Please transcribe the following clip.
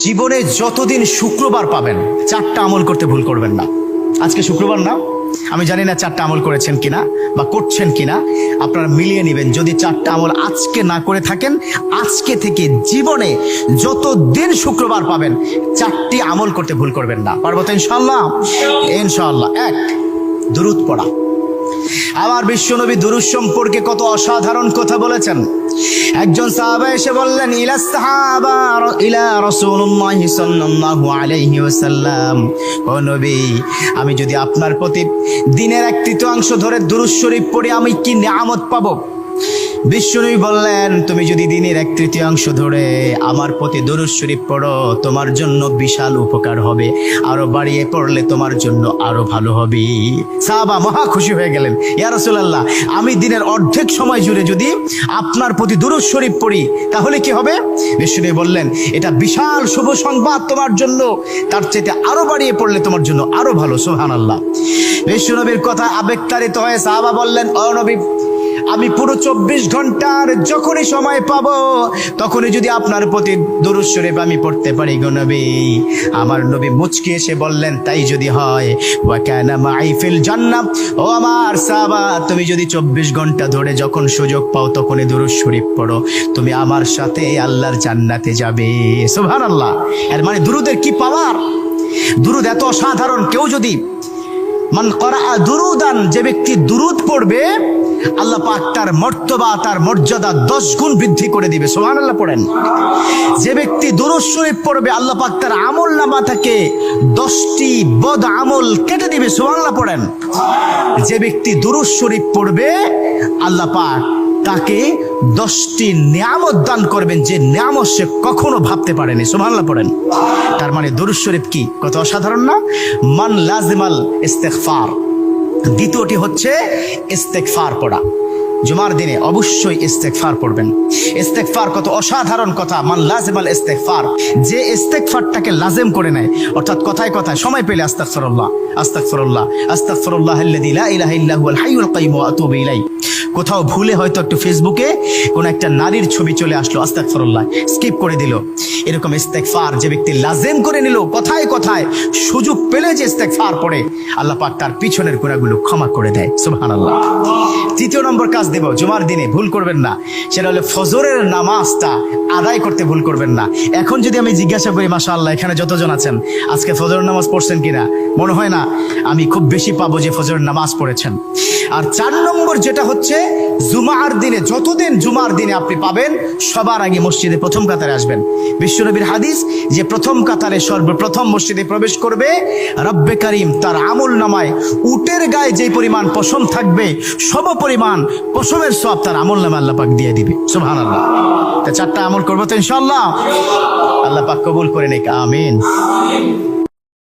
জীবনে যতদিন শুক্রবার পাবেন 4টা আমল করতে ভুল করবেন না। আজকে শুক্রবার না, আমি জানি না 4টা আমল করেছেন কিনা বা করছেন কিনা, আপনারা মিলিয়ে নেবেন। যদি 4টা আমল আজকে না করে থাকেন, আজকে থেকে জীবনে যতদিন শুক্রবার পাবেন 4টি আমল করতে ভুল করবেন না। পারবো তো ইনশাআল্লাহ? ইনশাআল্লাহ। 1, দুরূদ পড়া। আমার বিশ্বনবী দুরূদ সম্পর্কে কত অসাধারণ কথা বলেছেন। একজন সাহাবা এসে বললেন, ইলা রাসূলুল্লাহ সাল্লাল্লাহু আলাইহি ওয়াসাল্লাম, ও নবী, আমি যদি আপনার প্রতি দিনের 1/3 ধরে দুরূদ শরীফ পড়ি আমি কি নিয়ামত পাবো? বিশ্বনবী বললেন, তুমি যদি দিনের 1/3 ধরে আমার প্রতি দুরূদ শরীফ পড়ো তোমার জন্য বিশাল উপকার হবে, আরো বাড়িয়ে পড়লে তোমার জন্য আরো ভালো হবে। সাহাবা মহা খুশি হয়ে গেলেন, ইয়া রাসূলুল্লাহ, আমি দিনের অর্ধেক সময় জুড়ে যদি আপনার প্রতি দুরূদ শরীফ পড়ি তাহলে কি হবে? বিশ্বনবী বললেন, এটা বিশাল শুভ সংবাদ তোমার জন্য, তার চাইতে আরো বাড়িয়ে পড়লে তোমার জন্য আরো ভালো। সুবহানাল্লাহ। বিশ্বনবীর কথা আবেগতাড়িত হয়ে সাহাবা বললেন, ও নবী, আমি পুরো 24 ঘন্টার যখনই সময় পাবো তখনই যদি আপনার প্রতি দুরূদ শরীফ আমি পড়তে পারি গো নবী। আমার নবী মুচকি এসে বললেন, তাই যদি হয়, ওয়া কানা মাই ফিল জান্নাহ, ও আমার সাহাবা, তুমি যদি 24 ঘন্টা ধরে যখন সুযোগ পাও তখনই দুরূদ শরীফ পড়ো, তুমি আমার সাথে আল্লাহর জান্নাতে যাবে। সুবহানাল্লাহ। এর মানে দুরূদের কি পাওয়ার! দুরূদ এত অসাধারণ। কেউ যদি মান করা দুরুদান, যে ব্যক্তি দুরূদ পড়বে আল্লাহ পাক তার মর্তবা, তার মর্যাদা 10 গুণ বৃদ্ধি করে দিবে। সুবহানাল্লাহ পড়েন। যে ব্যক্তি দুরূদ শরীফ পড়বে আল্লাহ পাক তার আমলনামা থেকে 10টি বদ আমল কেটে দিবে। সুবহানাল্লাহ পড়েন। যে ব্যক্তি দুরূদ শরীফ পড়বে আল্লাহ পাক তাকে 10টি নিয়ামত দান করবেন, যে নিয়ামত সে কখনো ভাবতে পারেনি। সুবহানাল্লাহ পড়েন। তার মানে দুরূদ শরীফ কি কত অসাধারণ না? মান লাজিমাল ইস্তিগফার। দ্বিতীয়টি হচ্ছে ইস্তেগফার পড়া। জুমার দিনে অবশ্যই ইস্তেগফার পড়বেন। ইস্তেগফার কত অসাধারণ কথা। মান লাজিমাল ইস্তেগফার, যে ইস্তেগফারটাকে লাজিম করে নেয়, অর্থাৎ কথায় কথায় সময় পেলে আস্তাগফিরুল্লাহ আস্তাগফিরুল্লাহ আস্তাগফিরুল্লাহাল্লাযী লা ইলাহা ইল্লা হুয়াল হাইয়ুল কাইয়্যুম ওয়া আতুবু ইলাইহি। কোথাও ভুলে হয়তো একটু ফেসবুকে কোন একটা নারীর ছবি চলে আসলো, আস্তাগফিরুল্লাহ স্কিপ করে দিল। এরকম ইস্তেগফার যে ব্যক্তি লাজিম করে নিল, কথায় কথায় সুযোগ পেলে যে ইস্তেগফার পড়ে, আল্লাহ পাক তার পিছনের গুনাহগুলো ক্ষমা করে দেয়। সুবহানাল্লাহ। তৃতীয় নম্বর কাজ দেব, জুমার দিনে ভুল করবেন না, সেটা হলো ফজরের নামাজটা আদায় করতে ভুল করবেন না। এখন যদি আমি জিজ্ঞাসা করি, মাশাআল্লাহ, এখানে যতজন আছেন আজকে ফজরের নামাজ পড়ছেন কিনা, মনে হয় না আমি খুব বেশি পাবো যে ফজরের নামাজ পড়েছেন। আর 4 নম্বর যেটা হচ্ছে, জুমার দিনে, যতদিন জুমার দিনে আপনি পাবেন সবার আগে মসজিদে প্রথম কাতারে আসবেন। বিশ্বনবীর হাদিস যে প্রথম কাতারে সর্বপ্রথম মসজিদে প্রবেশ করবে, রব্বে কারীম তার আমল নামায় উটের গায়ে যে পরিমাণ পশম থাকবে সম পরিমাণ পশমের সওয়াব তার আমল নামায় আল্লাহ পাক দিয়ে দিবে। সুবহানাল্লাহ। তা 4টা আমল করবো তো ইনশাআল্লাহ? আল্লাহ পাক কবুল করে নিক। আমিন।